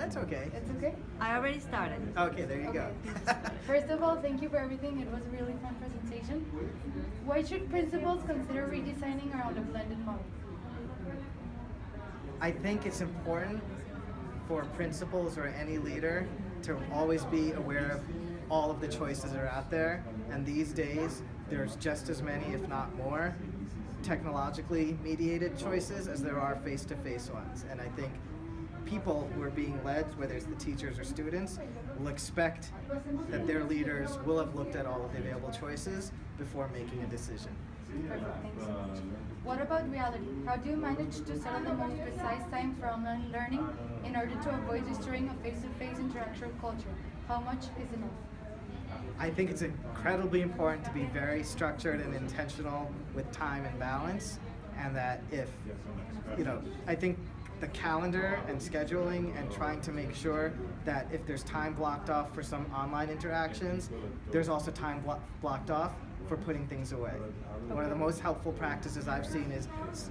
that's okay. It's okay? I already started. Okay, there you go. First of all, thank you for everything. It was a really fun presentation. Why should principals consider redesigning around a blended model? I think it's important for principals or any leader to always be aware of all of the choices that are out there. And these days, there's just as many, if not more, technologically mediated choices as there are face-to-face ones. And I think people who are being led, whether it's the teachers or students, will expect that their leaders will have looked at all of the available choices before making a decision. Perfect, thanks so much. What about reality? How do you manage to settle the most precise time for online learning in order to avoid destroying a face-to-face intellectual culture? How much is enough? I think it's incredibly important to be very structured and intentional with time and balance, and that if, I think the calendar and scheduling and trying to make sure that if there's time blocked off for some online interactions, there's also time blocked off for putting things away. One of the most helpful practices I've seen is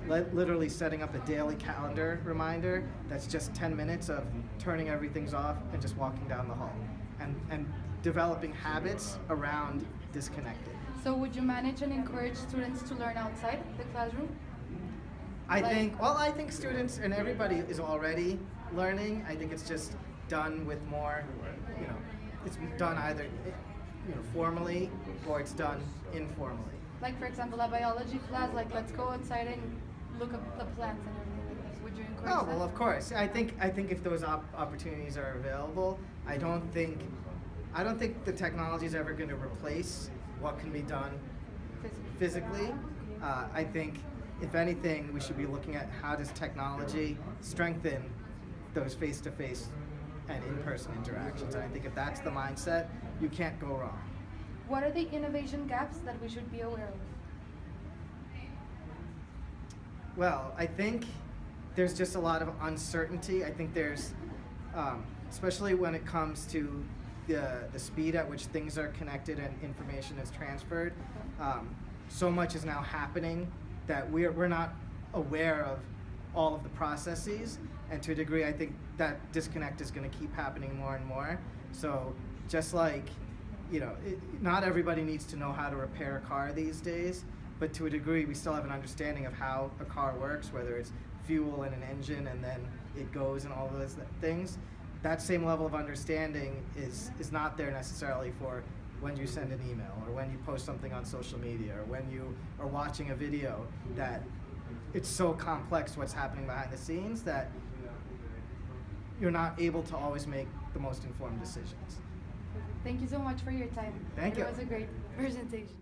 literally setting up a daily calendar reminder that's just 10 minutes of turning everything off and just walking down the hall and developing habits around disconnecting. So would you manage and encourage students to learn outside the classroom? I think students and everybody is already learning. I think it's just done with more, it's done either formally or it's done informally. Like for example, a biology class, like let's go outside and look at the plants and everything like that. Would you encourage Oh, that? well, of course. I think if those opportunities are available, I don't think the technology is ever going to replace what can be done physically. I think, if anything, we should be looking at how does technology strengthen those face-to-face and in-person interactions. And I think if that's the mindset, you can't go wrong. What are the innovation gaps that we should be aware of? Well, I think there's just a lot of uncertainty. I think there's, especially when it comes to the speed at which things are connected and information is transferred, so much is now happening that we're not aware of all of the processes, and to a degree I think that disconnect is going to keep happening more and more. So just like, not everybody needs to know how to repair a car these days, but to a degree we still have an understanding of how a car works, whether it's fuel and an engine and then it goes and all of those things. That same level of understanding is not there necessarily for when you send an email or when you post something on social media or when you are watching a video, that it's so complex what's happening behind the scenes that you're not able to always make the most informed decisions. Thank you so much for your time. Thank you. It was a great presentation.